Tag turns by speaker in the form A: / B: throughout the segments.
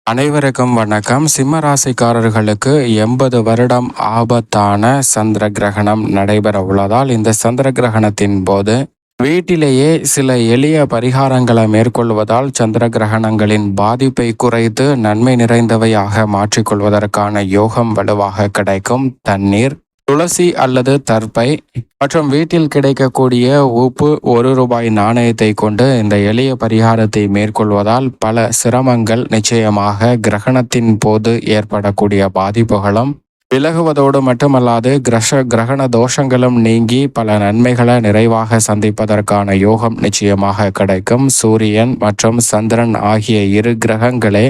A: அனைவருக்கும் வணக்கம். சிம்ம ராசிக்காரர்களுக்கு 80 வருடம் ஆபத்தான சந்திர கிரகணம் நடைபெற உள்ளதால் இந்த சந்திர கிரகணத்தின் போது வீட்டிலேயே சில எளிய பரிகாரங்களை மேற்கொள்வதால் சந்திர கிரகணங்களின் பாதிப்பை குறைத்து நன்மை நிறைந்தவையாக மாற்றிக்கொள்வதற்கான யோகம் வலுவாக கிடைக்கும். தண்ணீர், துளசி அல்லது தர்பை மற்றும் வீட்டில் கிடைக்கக்கூடிய உப்பு 1 ரூபாய் நாணயத்தை கொண்டு இந்த எளிய பரிகாரத்தை மேற்கொள்வதால் பல சிரமங்கள் நிச்சயமாக கிரகணத்தின் போது ஏற்படக்கூடிய பாதிப்புகளும் விலகுவதோடு மட்டுமல்லாது கிரகண தோஷங்களும் நீங்கி பல நன்மைகளை நிறைவாக சந்திப்பதற்கான யோகம் நிச்சயமாக கிடைக்கும். சூரியன் மற்றும் சந்திரன் ஆகிய 2 கிரகங்களே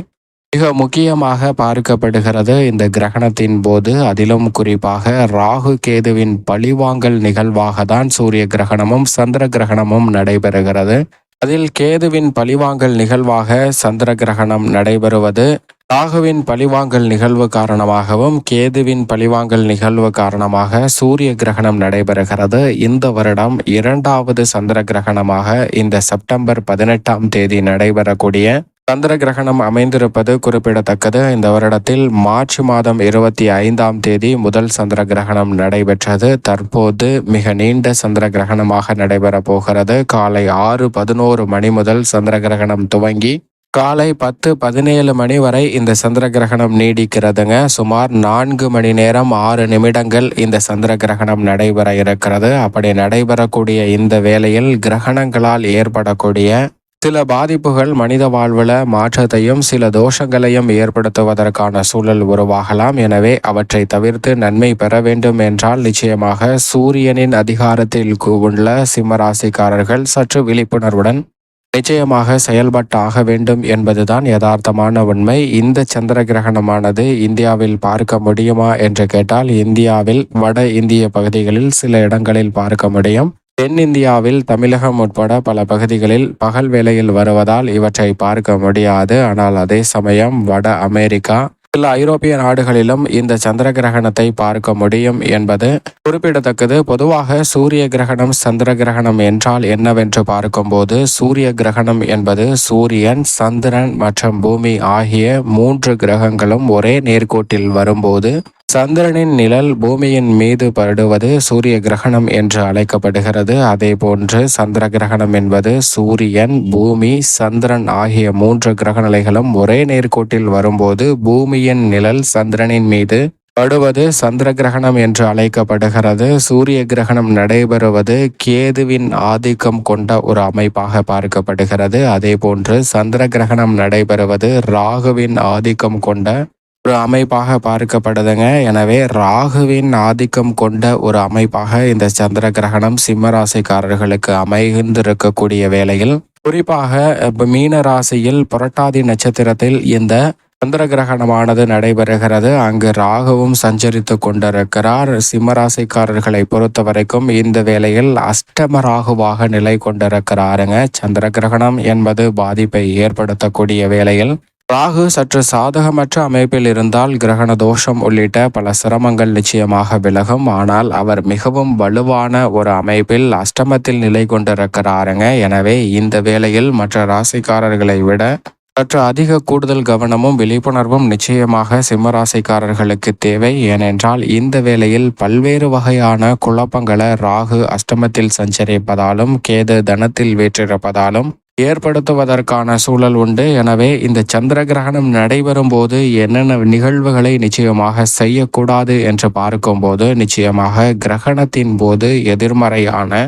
A: மிக முக்கியமாக பார்க்கப்படுகிறது இந்த கிரகணத்தின் போது. அதிலும் குறிப்பாக ராகு கேதுவின் பழிவாங்கல் நிகழ்வாக தான் சூரிய கிரகணமும் சந்திர கிரகணமும் நடைபெறுகிறது. அதில் கேதுவின் பழிவாங்கல் நிகழ்வாக சந்திர கிரகணம் நடைபெறுவது ராகுவின் பழிவாங்கல் நிகழ்வு காரணமாகவும் கேதுவின் பழிவாங்கல் நிகழ்வு காரணமாக சூரிய கிரகணம் நடைபெறுகிறது. இந்த வருடம் 2வது சந்திர கிரகணமாக இந்த செப்டம்பர் 18ஆம் தேதி நடைபெறக்கூடிய சந்திர கிரகணம் அமைந்திருப்பது குறிப்பிடத்தக்கது. இந்த வருடத்தில் மார்ச் மாதம் 25ஆம் தேதி முதல் சந்திர கிரகணம் நடைபெற்றது. தற்போது மிக நீண்ட சந்திர கிரகணமாக நடைபெற போகிறது. காலை 6:11 மணி முதல் சந்திர கிரகணம் துவங்கி காலை 10:17 மணி வரை இந்த சந்திர கிரகணம் நீடிக்கிறதுங்க. சுமார் 4 மணி நேரம் 6 நிமிடங்கள் இந்த சந்திர கிரகணம் நடைபெற இருக்கிறது. அப்படி நடைபெறக்கூடிய இந்த வேளையில் கிரகணங்களால் ஏற்படக்கூடிய சில பாதிப்புகள் மனித வாழ்வில் மாற்றத்தையும் சில தோஷங்களையும் ஏற்படுத்துவதற்கான சூழல் உருவாகலாம். எனவே அவற்றை தவிர்த்து நன்மை பெற வேண்டும் என்றால் நிச்சயமாக சூரியனின் அதிகாரத்தில் உள்ள சிம்மராசிக்காரர்கள் சற்று விழிப்புணர்வுடன் நிச்சயமாக செயல்பட்டாக வேண்டும் என்பதுதான் யதார்த்தமான உண்மை. இந்த சந்திர கிரகணமானது இந்தியாவில் பார்க்க முடியுமா என்று கேட்டால் இந்தியாவில் வட இந்திய பகுதிகளில் சில இடங்களில் பார்க்க முடியும். தென்னிந்தியாவில் தமிழகம் உட்பட பல பகுதிகளில் பகல் வேளையில் வருவதால் இவற்றை பார்க்க முடியாது. ஆனால் அதே சமயம் வட அமெரிக்கா, சில ஐரோப்பிய நாடுகளிலும் இந்த சந்திர கிரகணத்தை பார்க்க முடியும் என்பது குறிப்பிடத்தக்கது. பொதுவாக சூரிய கிரகணம் சந்திர கிரகணம் என்றால் என்னவென்று பார்க்கும்போது சூரிய கிரகணம் என்பது சூரியன், சந்திரன் மற்றும் பூமி ஆகிய 3 கிரகங்களும் ஒரே நேர்கோட்டில் வரும்போது சந்திரனின் நிழல் பூமியின் மீது படுவது சூரிய கிரகணம் என்று அழைக்கப்படுகிறது. அதே போன்று சந்திர கிரகணம் என்பது சூரியன், பூமி, சந்திரன் ஆகிய 3 கிரகநிலைகளும் ஒரே நேர்கோட்டில் வரும்போது பூமியின் நிழல் சந்திரனின் மீது படுவது சந்திர கிரகணம் என்று அழைக்கப்படுகிறது. சூரிய கிரகணம் நடைபெறுவது கேதுவின் ஆதிக்கம் கொண்ட ஒரு அமைப்பாக பார்க்கப்படுகிறது. அதே போன்று சந்திர கிரகணம் நடைபெறுவது ராகுவின் ஆதிக்கம் கொண்ட ஒரு அமைப்பாக பார்க்கப்படுதுங்க. எனவே ராகுவின் ஆதிக்கம் கொண்ட ஒரு அமைப்பாக இந்த சந்திர கிரகணம் சிம்ம ராசிக்காரர்களுக்கு அமைந்திருக்கக்கூடிய வேளையில் குறிப்பாக மீன ராசியில் புரட்டாதி நட்சத்திரத்தில் இந்த சந்திர கிரகணமானது நடைபெறுகிறது. அங்கு ராகுவும் சஞ்சரித்து கொண்டிருக்கிறார். சிம்மராசிக்காரர்களை பொறுத்த வரைக்கும் இந்த வேளையில் அஷ்டம ராகுவாக நிலை கொண்டிருக்கிறாருங்க. சந்திர கிரகணம் என்பது பாதிப்பை ஏற்படுத்தக்கூடிய வேளையில் ராகு சற்று சாதகமற்ற அமைப்பில் இருந்தால் கிரகண தோஷம் உள்ளிட்ட பல சிரமங்கள் நிச்சயமாக விலகும். ஆனால் அவர் மிகவும் வலுவான ஒரு அமைப்பில் அஷ்டமத்தில் நிலை கொண்டிருக்கிறாருங்க. எனவே இந்த வேளையில் மற்ற ராசிக்காரர்களை விட சற்று அதிக கூடுதல் கவனமும் விழிப்புணர்வும் நிச்சயமாக சிம்மராசிக்காரர்களுக்கு தேவை. ஏனென்றால் இந்த வேளையில் பல்வேறு வகையான குழப்பங்களை ராகு அஷ்டமத்தில் சஞ்சரிப்பதாலும் கேது தனத்தில் வீற்றிருப்பதாலும் ஏற்படுத்துவதற்கான சூழல் உண்டு. எனவே இந்த சந்திர கிரகணம் நடைபெறும் போது என்னென்ன நிகழ்வுகளை நிச்சயமாக செய்யக்கூடாது என்று பார்க்கும்போது நிச்சயமாக கிரகணத்தின் போது எதிர்மறையான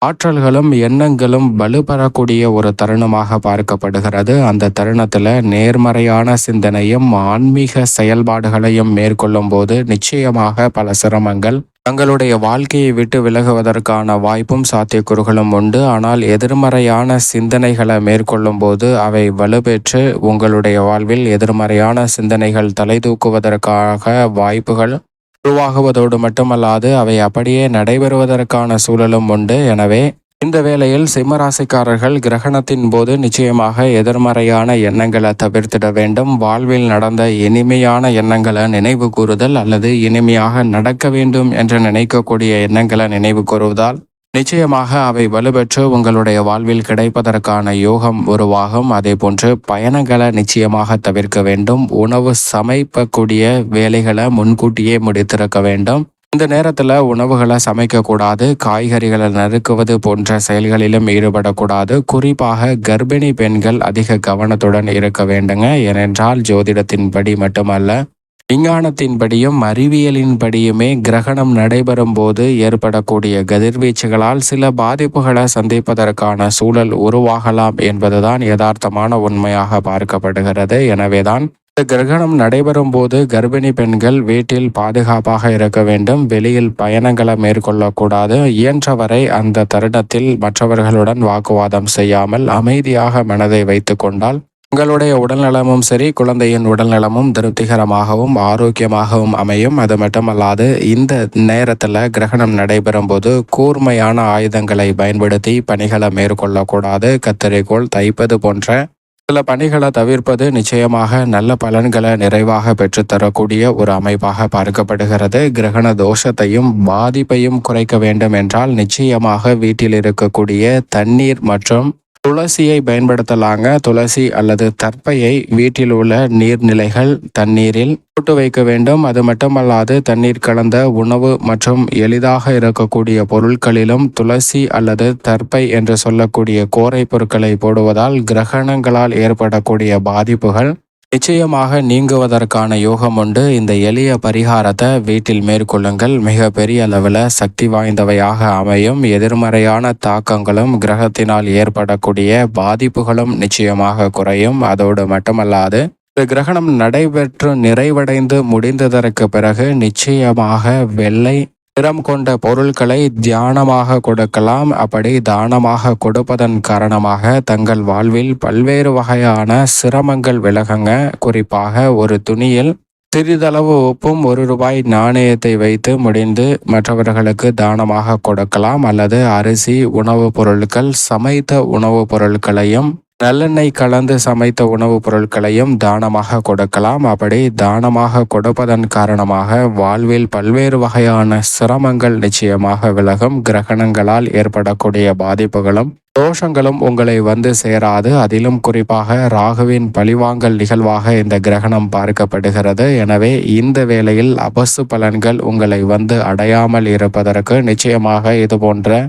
A: ஆற்றல்களும் எண்ணங்களும் வலுப்பெறக்கூடிய ஒரு தருணமாக பார்க்கப்படுகிறது. அந்த தருணத்தில் நேர்மறையான சிந்தனையும் ஆன்மீக செயல்பாடுகளையும் மேற்கொள்ளும் போது நிச்சயமாக பல சிரமங்கள் தங்களுடைய வாழ்க்கையை விட்டு விலகுவதற்கான வாய்ப்பும் சாத்தியக்கூறுகளும் உண்டு. ஆனால் எதிர்மறையான சிந்தனைகளை மேற்கொள்ளும் போது அவை வலுப்பெற்று உங்களுடைய வாழ்வில் எதிர்மறையான சிந்தனைகள் தலை தூக்குவதற்காக வாய்ப்புகள் உருவாகுவதோடு மட்டுமல்லாது அவை அப்படியே நடைபெறுவதற்கான சூழலும் உண்டு. எனவே இந்த வேளையில் சிம்மராசிக்காரர்கள் கிரகணத்தின் போது நிச்சயமாக எதிர்மறையான எண்ணங்களை தவிர்த்திட வேண்டும். வாழ்வில் நடந்த இனிமையான எண்ணங்களை நினைவு கூறுதல் அல்லது இனிமையாக நடக்க வேண்டும் என்று நினைக்கக்கூடிய எண்ணங்களை நினைவு கூறுவதால் நிச்சயமாக அவை வலுப்பெற்று உங்களுடைய வாழ்வில் கிடைப்பதற்கான யோகம் உருவாகும். அதே போன்று பயணங்களை நிச்சயமாக தவிர்க்க வேண்டும். உணவு சமைக்கக்கூடிய வேலைகளை முன்கூட்டியே முடித்திருக்க வேண்டும். இந்த நேரத்தில் உணவுகளை சமைக்கக்கூடாது. காய்கறிகளை நறுக்குவது போன்ற செயல்களிலும் ஈடுபடக்கூடாது. குறிப்பாக கர்ப்பிணி பெண்கள் அதிக கவனத்துடன் இருக்க வேண்டுங்க. ஏனென்றால் ஜோதிடத்தின்படி மட்டுமல்ல, விஞ்ஞானத்தின்படியும் அறிவியலின்படியுமே கிரகணம் நடைபெறும் போது ஏற்படக்கூடிய கதிர்வீச்சுகளால் சில பாதிப்புகளை சந்திப்பதற்கான சூழல் உருவாகலாம் என்பதுதான் யதார்த்தமான உண்மையாக பார்க்கப்படுகிறது. எனவேதான் இந்த கிரகணம் நடைபெறும் போது கர்ப்பிணி பெண்கள் வீட்டில் பாதுகாப்பாக இருக்க வேண்டும். வெளியில் பயணங்களை மேற்கொள்ளக்கூடாது. இயன்றவரை அந்த தருணத்தில் மற்றவர்களுடன் வாக்குவாதம் செய்யாமல் அமைதியாக மனதை வைத்து கொண்டால் உங்களுடைய உடல்நலமும் சரி, குழந்தையின் உடல்நலமும் திருப்திகரமாகவும் ஆரோக்கியமாகவும் அமையும். அது மட்டுமல்லாது இந்த நேரத்தில் கிரகணம் நடைபெறும் போது கூர்மையான ஆயுதங்களை பயன்படுத்தி பணிகளை மேற்கொள்ளக்கூடாது. கத்தரிக்கோள் தைப்பது போன்ற சில பணிகளை தவிர்ப்பது நிச்சயமாக நல்ல பலன்களை நிறைவாக பெற்றுத்தரக்கூடிய ஒரு அமைப்பாக பார்க்கப்படுகிறது. கிரகண தோஷத்தையும் பாதிப்பையும் குறைக்க வேண்டும் என்றால் நிச்சயமாக வீட்டில் இருக்கக்கூடிய தண்ணீர் மற்றும் துளசியை பயன்படுத்தலாங்க. துளசி அல்லது தர்ப்பையை வீட்டில் உள்ள நீர்நிலைகள் தண்ணீரில் போட்டு வைக்க வேண்டும். அது மட்டுமல்லாது தண்ணீர் கலந்த உணவு மற்றும் எளிதாக இருக்கக்கூடிய பொருட்களிலும் துளசி அல்லது தர்ப்பை என்று சொல்லக்கூடிய கோரை பொருட்களை போடுவதால் கிரகணங்களால் ஏற்படக்கூடிய பாதிப்புகள் நிச்சயமாக நீங்குவதற்கான யோகம் உண்டு. இந்த எளிய பரிகாரத்தை வீட்டில் மேற்கொள்ளுங்கள். மிக பெரிய அளவில் சக்தி வாய்ந்தவையாக அமையும். எதிர்மறையான தாக்கங்களும் கிரகத்தினால் ஏற்படக்கூடிய பாதிப்புகளும் நிச்சயமாக குறையும். அதோடு மட்டுமல்லாது இந்த கிரகணம் நடைபெற்று நிறைவடைந்து முடிந்ததற்கு பிறகு நிச்சயமாக வெள்ளை நிறம் கொண்ட பொருட்களை தியானமாக கொடுக்கலாம். அப்படி தானமாக கொடுப்பதன் காரணமாக தங்கள் வாழ்வில் பல்வேறு வகையான சிரமங்கள் விலகுங்க. குறிப்பாக ஒரு துணியில் சிறிதளவு உப்பும் ₹1 நாணயத்தை வைத்து முடிந்து மற்றவர்களுக்கு தானமாக கொடுக்கலாம். அல்லது அரிசி, உணவுப் பொருட்கள், சமைத்த உணவுப் பொருட்களையும் நல்லெண்ணெய் கலந்து சமைத்த உணவுப் பொருட்களையும் தானமாக கொடுக்கலாம். அப்படி தானமாக கொடுப்பதன் காரணமாக வாழ்வில் பல்வேறு வகையான சிரமங்கள் நிச்சயமாக விலகும். கிரகணங்களால் ஏற்படக்கூடிய பாதிப்புகளும் தோஷங்களும் உங்களை வந்து சேராது. அதிலும் குறிப்பாக ராகுவின் பழிவாங்கல் நிகழ்வாக இந்த கிரகணம் பார்க்கப்படுகிறது. எனவே இந்த வேளையில் அபசு பலன்கள் உங்களை வந்து அடையாமல் இருப்பதற்கு நிச்சயமாக இது போன்ற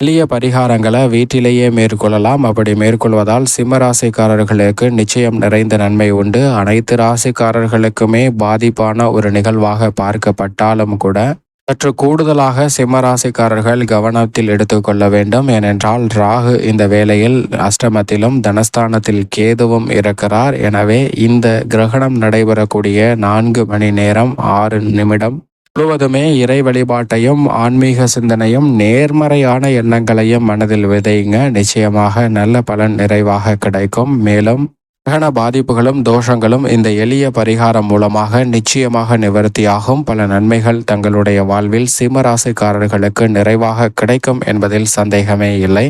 A: எளிய பரிகாரங்களை வீட்டிலேயே மேற்கொள்ளலாம். அப்படி மேற்கொள்வதால் சிம்ம ராசிக்காரர்களுக்கு நிச்சயம் நிறைந்த நன்மை உண்டு. அனைத்து ராசிக்காரர்களுக்குமே பாதிப்பான ஒரு நிகழ்வாக பார்க்கப்பட்டாலும் கூட சற்று கூடுதலாக சிம்ம ராசிக்காரர்கள் கவனத்தில் எடுத்துக்கொள்ள வேண்டும். ஏனென்றால் ராகு இந்த வேளையில் அஷ்டமத்திலும் தனஸ்தானத்தில் கேதுவும் இருக்கிறார். எனவே இந்த கிரகணம் நடைபெறக்கூடிய 4 மணி நேரம் 6 நிமிடம் முழுவதுமே இறை வழிபாட்டையும் ஆன்மீக சிந்தனையும் நேர்மறையான எண்ணங்களையும் மனதில் விதைங்க. நிச்சயமாக நல்ல பலன் நிறைவாக கிடைக்கும். மேலும் கிரகண பாதிப்புகளும் தோஷங்களும் இந்த எளிய பரிகாரம் மூலமாக நிச்சயமாக நிவர்த்தியாகும். பல நன்மைகள் தங்களுடைய வாழ்வில் சிம்ம ராசிக்காரர்களுக்கு நிறைவாக கிடைக்கும் என்பதில் சந்தேகமே இல்லை.